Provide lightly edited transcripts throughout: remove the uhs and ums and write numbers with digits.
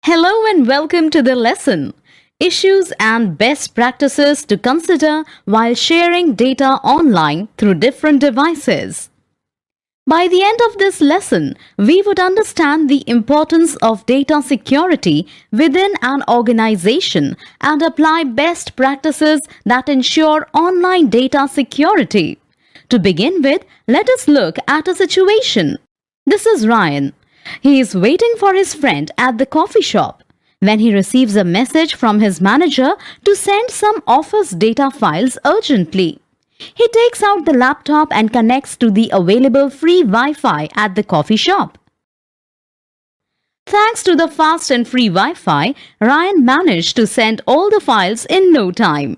Hello and welcome to the lesson. Issues and best practices to consider while sharing data online through different devices. By the end of this lesson, we would understand the importance of data security within an organization and apply best practices that ensure online data security. To begin with, let us look at a situation. This is Ryan. He is waiting for his friend at the coffee shop when he receives a message from his manager to send some office data files urgently. He takes out the laptop and connects to the available free Wi-Fi at the coffee shop. Thanks to the fast and free Wi-Fi, Ryan managed to send all the files in no time.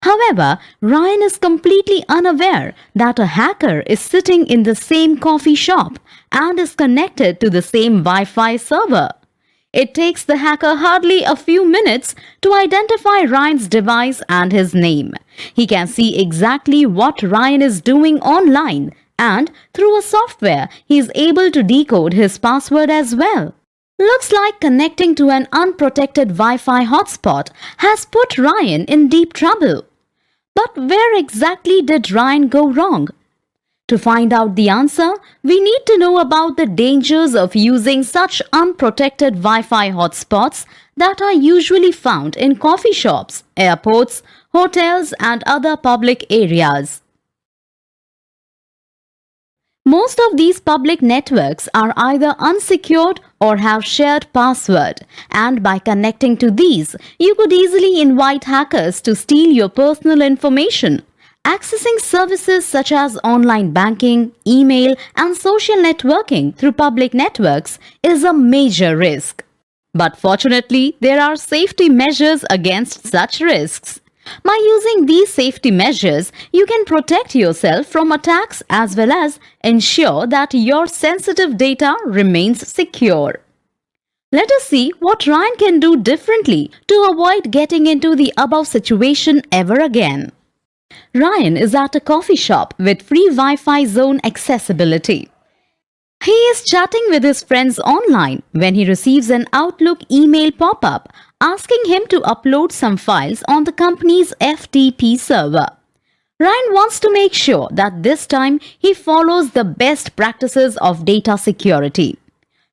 However, Ryan is completely unaware that a hacker is sitting in the same coffee shop and is connected to the same Wi-Fi server. It takes the hacker hardly a few minutes to identify Ryan's device and his name. He can see exactly what Ryan is doing online, and through a software, he is able to decode his password as well. Looks like connecting to an unprotected Wi-Fi hotspot has put Ryan in deep trouble. But where exactly did Ryan go wrong? To find out the answer, we need to know about the dangers of using such unprotected Wi-Fi hotspots that are usually found in coffee shops, airports, hotels, and other public areas. Most of these public networks are either unsecured or have shared password, and by connecting to these, you could easily invite hackers to steal your personal information. Accessing services such as online banking, email, and social networking through public networks is a major risk. But fortunately, there are safety measures against such risks. By using these safety measures, you can protect yourself from attacks as well as ensure that your sensitive data remains secure. Let us see what Ryan can do differently to avoid getting into the above situation ever again. Ryan is at a coffee shop with free Wi-Fi zone accessibility. He is chatting with his friends online when he receives an Outlook email pop-up asking him to upload some files on the company's FTP server. Ryan wants to make sure that this time he follows the best practices of data security.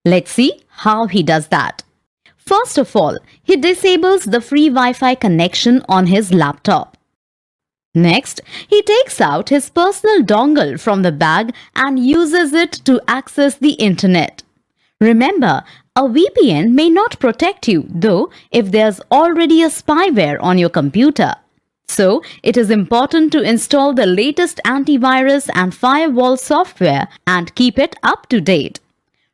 Let's see how he does that. First of all, he disables the free Wi-Fi connection on his laptop. Next, he takes out his personal dongle from the bag and uses it to access the internet. Remember, a VPN may not protect you, though, if there's already a spyware on your computer. So, it is important to install the latest antivirus and firewall software and keep it up to date.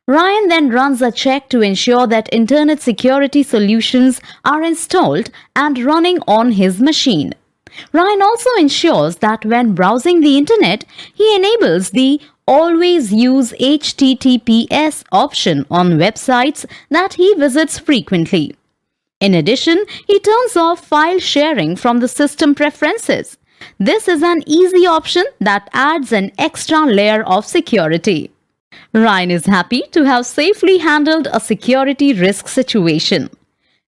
Ryan then runs a check to ensure that internet security solutions are installed and running on his machine. Ryan also ensures that when browsing the internet, he enables the Always Use HTTPS option on websites that he visits frequently. In addition, he turns off file sharing from the system preferences. This is an easy option that adds an extra layer of security. Ryan is happy to have safely handled a security risk situation.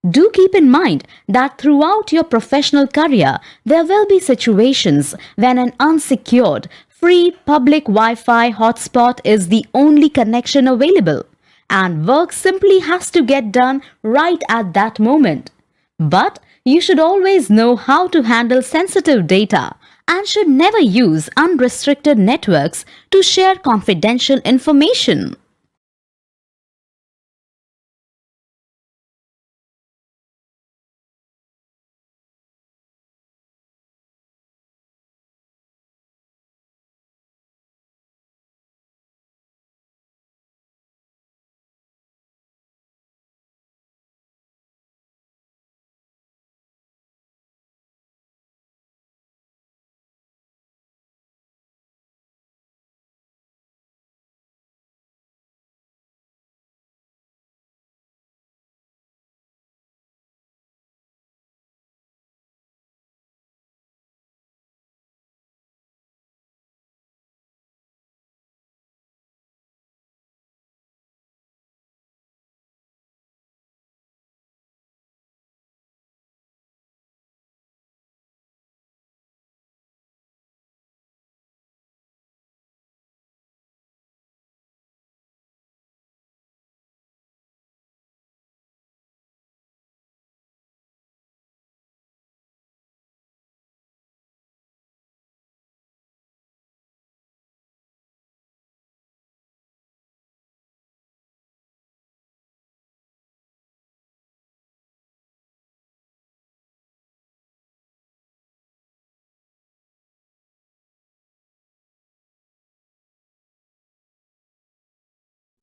Do keep in mind that throughout your professional career, there will be situations when an unsecured, free public Wi-Fi hotspot is the only connection available, and work simply has to get done right at that moment. But you should always know how to handle sensitive data and should never use unrestricted networks to share confidential information.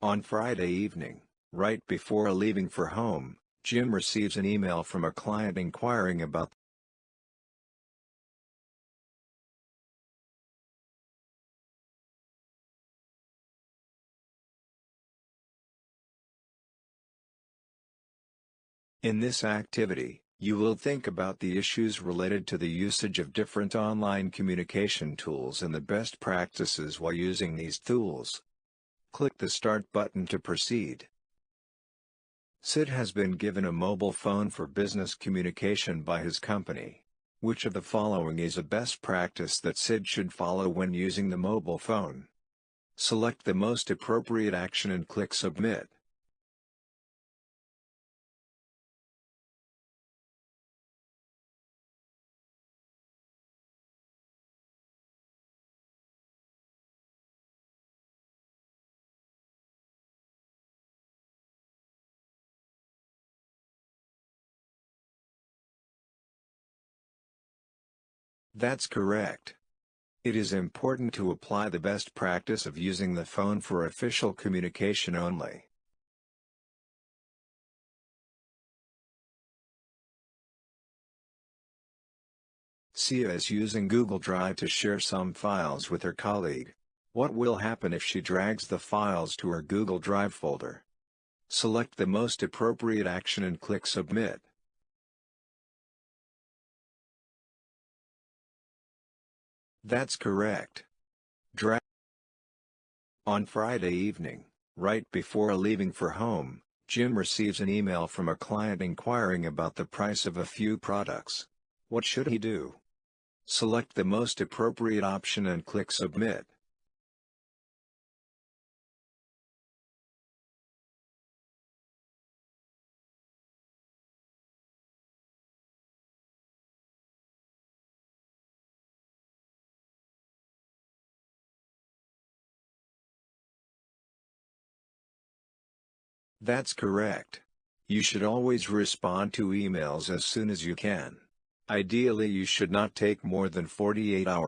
On Friday evening, right before leaving for home, Jim receives an email from a client inquiring about In this activity, you will think about the issues related to the usage of different online communication tools and the best practices while using these tools. Click the Start button to proceed. Sid has been given a mobile phone for business communication by his company. Which of the following is a best practice that Sid should follow when using the mobile phone? Select the most appropriate action and click Submit. That's correct. It is important to apply the best practice of using the phone for official communication only. Sia is using Google Drive to share some files with her colleague. What will happen if she drags the files to her Google Drive folder? Select the most appropriate action and click Submit. That's correct. Drag. On Friday evening, right before leaving for home, Jim receives an email from a client inquiring about the price of a few products. What should he do? Select the most appropriate option and click Submit. That's correct. You should always respond to emails as soon as you can. Ideally, you should not take more than 48 hours.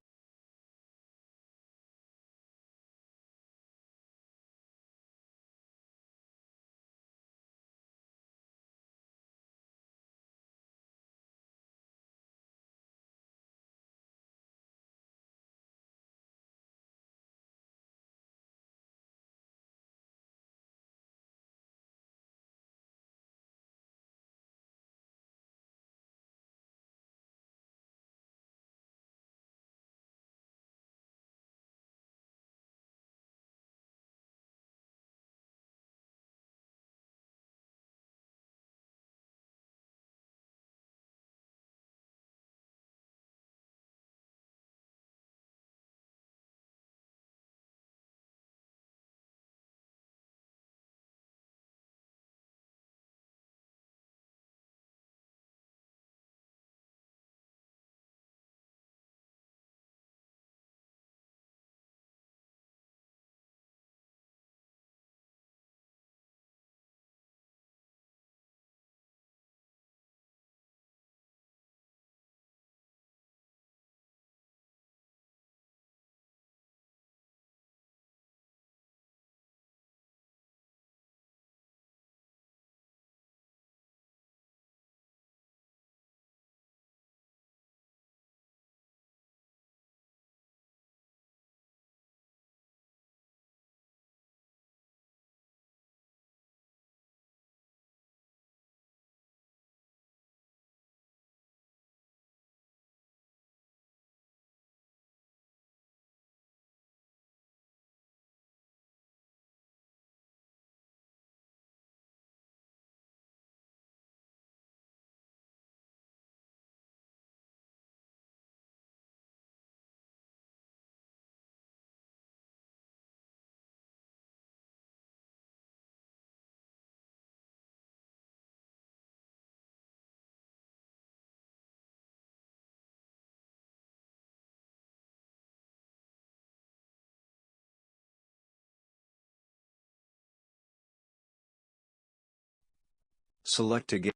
Select again.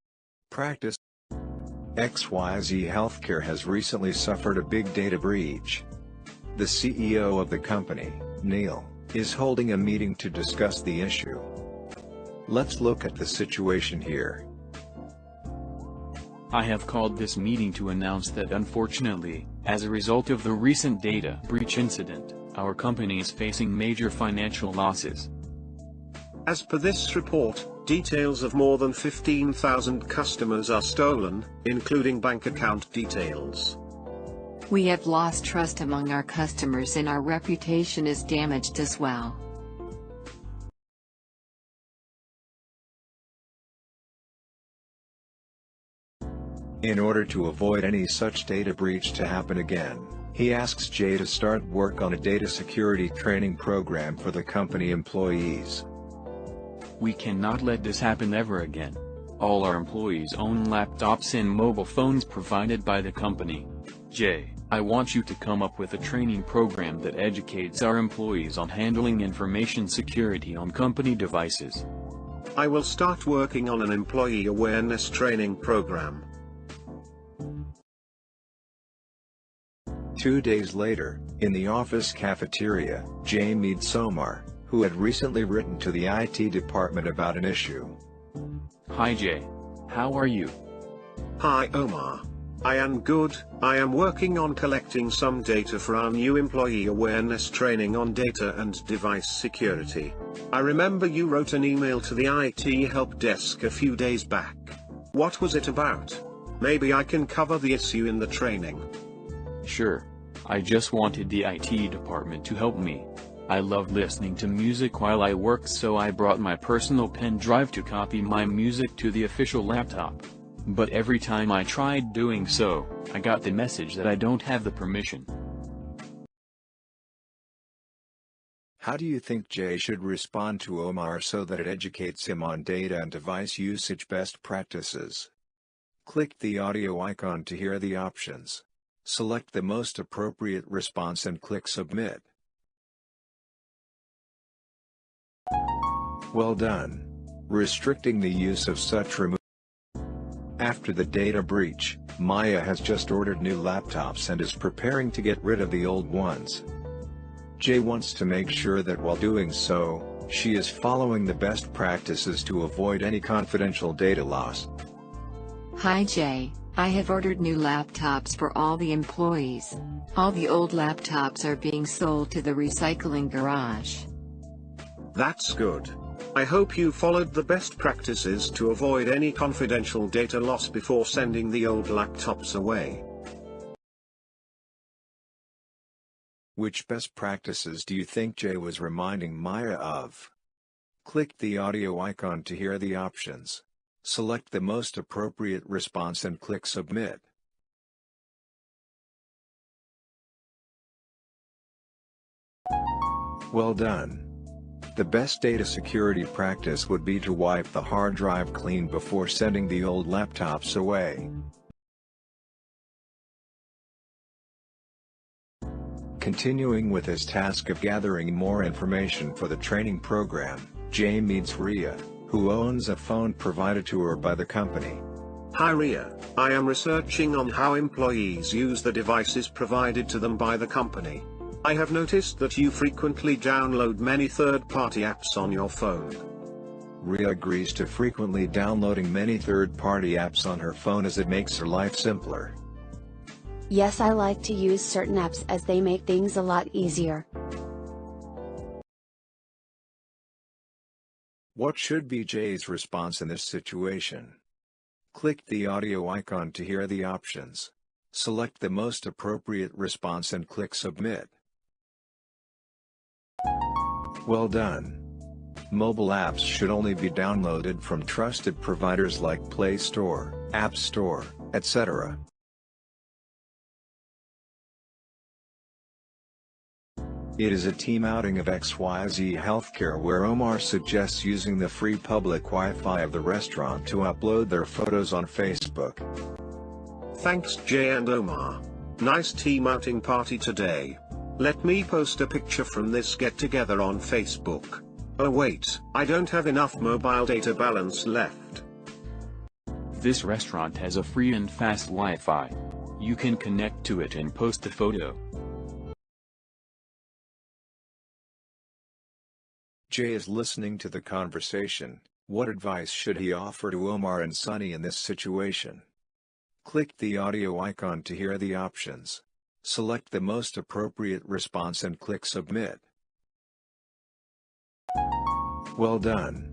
Practice. XYZ Healthcare has recently suffered a big data breach. The CEO of the company, Neil, is holding a meeting to discuss the issue. Let's look at the situation here. I have called this meeting to announce that unfortunately, as a result of the recent data breach incident, our company is facing major financial losses. As per this report, details of more than 15,000 customers are stolen, including bank account details. We have lost trust among our customers and our reputation is damaged as well. In order to avoid any such data breach to happen again, he asks Jay to start work on a data security training program for the company employees. We cannot let this happen ever again. All our employees own laptops and mobile phones provided by the company. Jay, I want you to come up with a training program that educates our employees on handling information security on company devices. I will start working on an employee awareness training program. 2 days later, in the office cafeteria, Jay meets Omar, who had recently written to the IT department about an issue. Hi Jay. How are you? Hi Omar. I am good. I am working on collecting some data for our new employee awareness training on data and device security. I remember you wrote an email to the IT help desk a few days back. What was it about? Maybe I can cover the issue in the training. Sure. I just wanted the IT department to help me. I love listening to music while I work, so I brought my personal pen drive to copy my music to the official laptop. But every time I tried doing so, I got the message that I don't have the permission. How do you think Jay should respond to Omar so that it educates him on data and device usage best practices? Click the audio icon to hear the options. Select the most appropriate response and click Submit. Well done. Restricting the use of such removal. After the data breach, Maya has just ordered new laptops and is preparing to get rid of the old ones. Jay wants to make sure that while doing so, she is following the best practices to avoid any confidential data loss. Hi Jay, I have ordered new laptops for all the employees. All the old laptops are being sold to the recycling garage. That's good. I hope you followed the best practices to avoid any confidential data loss before sending the old laptops away. Which best practices do you think Jay was reminding Maya of? Click the audio icon to hear the options. Select the most appropriate response and click Submit. Well done. The best data security practice would be to wipe the hard drive clean before sending the old laptops away. Continuing with his task of gathering more information for the training program, Jay meets Ria, who owns a phone provided to her by the company. Hi Ria, I am researching on how employees use the devices provided to them by the company. I have noticed that you frequently download many third-party apps on your phone. Ria agrees to frequently downloading many third-party apps on her phone as it makes her life simpler. Yes, I like to use certain apps as they make things a lot easier. What should be Jay's response in this situation? Click the audio icon to hear the options. Select the most appropriate response and click Submit. Well done. Mobile apps should only be downloaded from trusted providers like Play Store, App Store, etc. It is a team outing of XYZ Healthcare where Omar suggests using the free public Wi-Fi of the restaurant to upload their photos on Facebook. Thanks Jay and Omar. Nice team outing party today. Let me post a picture from this get-together on Facebook. Oh wait, I don't have enough mobile data balance left. This restaurant has a free and fast Wi-Fi. You can connect to it and post a photo. Jay is listening to the conversation. What advice should he offer to Omar and Sunny in this situation? Click the audio icon to hear the options. Select the most appropriate response and click Submit. Well done.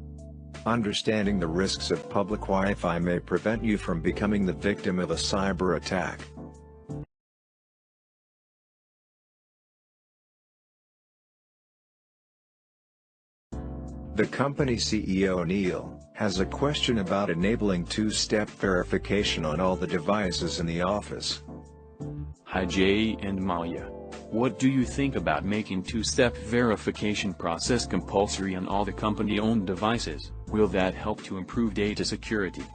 Understanding the risks of public Wi-Fi may prevent you from becoming the victim of a cyber attack. The company CEO Neil has a question about enabling two-step verification on all the devices in the office. Hi Jay and Maya. What do you think about making two-step verification process compulsory on all the company-owned devices? Will that help to improve data security?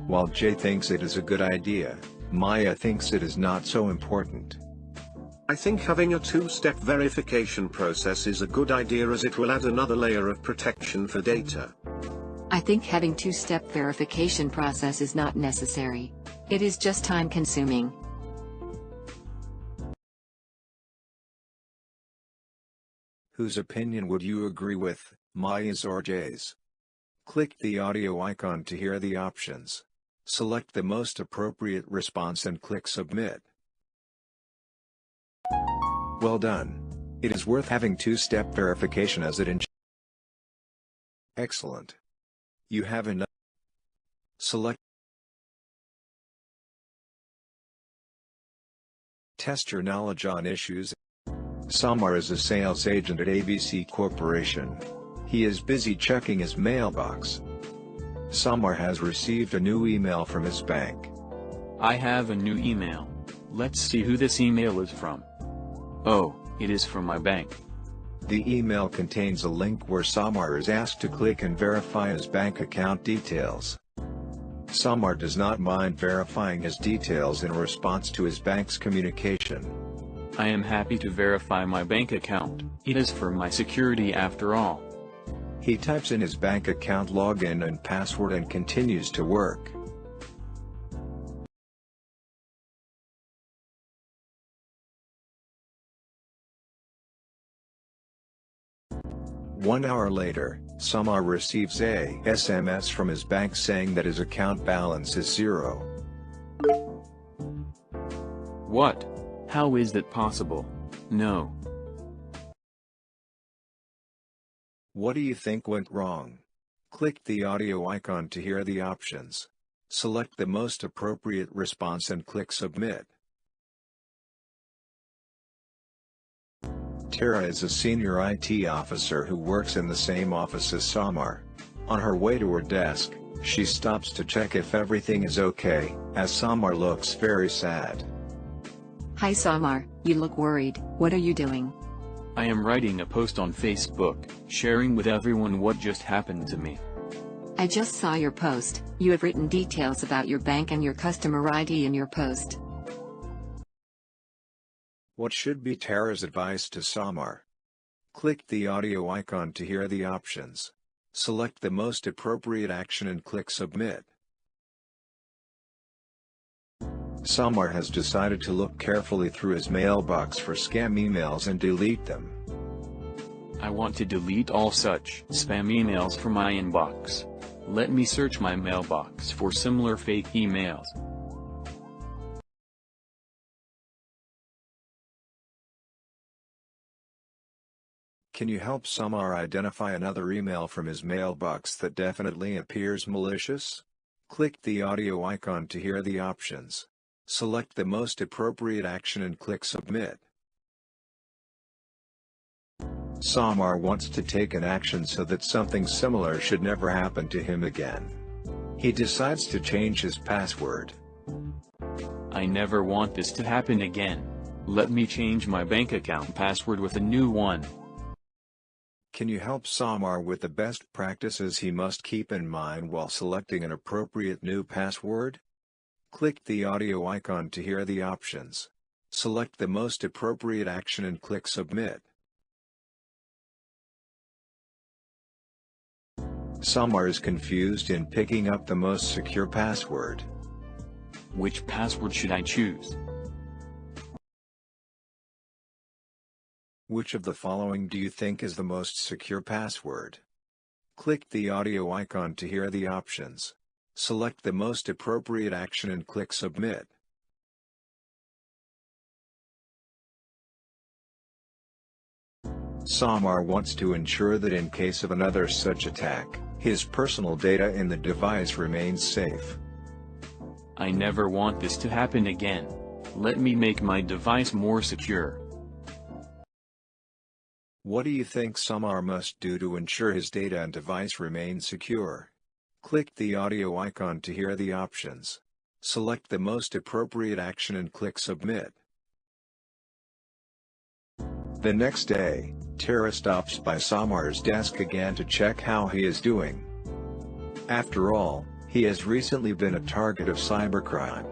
While Jay thinks it is a good idea, Maya thinks it is not so important. I think having a two-step verification process is a good idea as it will add another layer of protection for data. I think having two-step verification process is not necessary. It is just time-consuming. Whose opinion would you agree with, Maya's or Jay's? Click the audio icon to hear the options. Select the most appropriate response and click Submit. Well done. It is worth having two-step verification as it Excellent. You have enough. Select. Test your knowledge on issues. Samar is a sales agent at ABC Corporation. He is busy checking his mailbox. Samar has received a new email from his bank. I have a new email. Let's see who this email is from. Oh, it is from my bank. The email contains a link where Samar is asked to click and verify his bank account details. Samar does not mind verifying his details in response to his bank's communication. I am happy to verify my bank account. It is for my security after all. He types in his bank account login and password and continues to work. One hour later, Samar receives a SMS from his bank saying that his account balance is 0. What? How is that possible? No. What do you think went wrong? Click the audio icon to hear the options. Select the most appropriate response and click Submit. Tara is a senior IT officer who works in the same office as Samar. On her way to her desk, she stops to check if everything is okay, as Samar looks very sad. Hi Samar, you look worried. What are you doing? I am writing a post on Facebook, sharing with everyone what just happened to me. I just saw your post. You have written details about your bank and your customer ID in your post. What should be Tara's advice to Samar? Click the audio icon to hear the options. Select the most appropriate action and click Submit. Samar has decided to look carefully through his mailbox for scam emails and delete them. I want to delete all such spam emails from my inbox. Let me search my mailbox for similar fake emails. Can you help Samar identify another email from his mailbox that definitely appears malicious? Click the audio icon to hear the options. Select the most appropriate action and click Submit. Samar wants to take an action so that something similar should never happen to him again. He decides to change his password. I never want this to happen again. Let me change my bank account password with a new one. Can you help Samar with the best practices he must keep in mind while selecting an appropriate new password? Click the audio icon to hear the options. Select the most appropriate action and click Submit. Samar is confused in picking up the most secure password. Which password should I choose? Which of the following do you think is the most secure password? Click the audio icon to hear the options. Select the most appropriate action and click Submit. Samar wants to ensure that in case of another such attack, his personal data in the device remains safe. I never want this to happen again. Let me make my device more secure. What do you think Samar must do to ensure his data and device remain secure? Click the audio icon to hear the options. Select the most appropriate action and click Submit. The next day, Tara stops by Samar's desk again to check how he is doing. After all, he has recently been a target of cybercrime.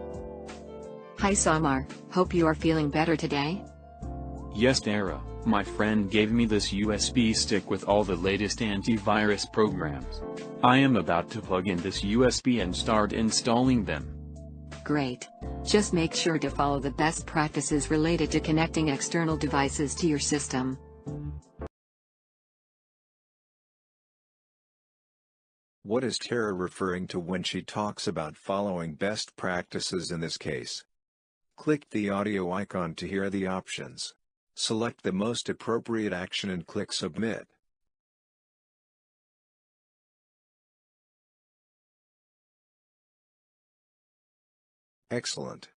Hi Samar, hope you are feeling better today? Yes Tara, my friend gave me this USB stick with all the latest antivirus programs. I am about to plug in this USB and start installing them. Great. Just make sure to follow the best practices related to connecting external devices to your system. What is Tara referring to when she talks about following best practices in this case? Click the audio icon to hear the options. Select the most appropriate action and click Submit. Excellent.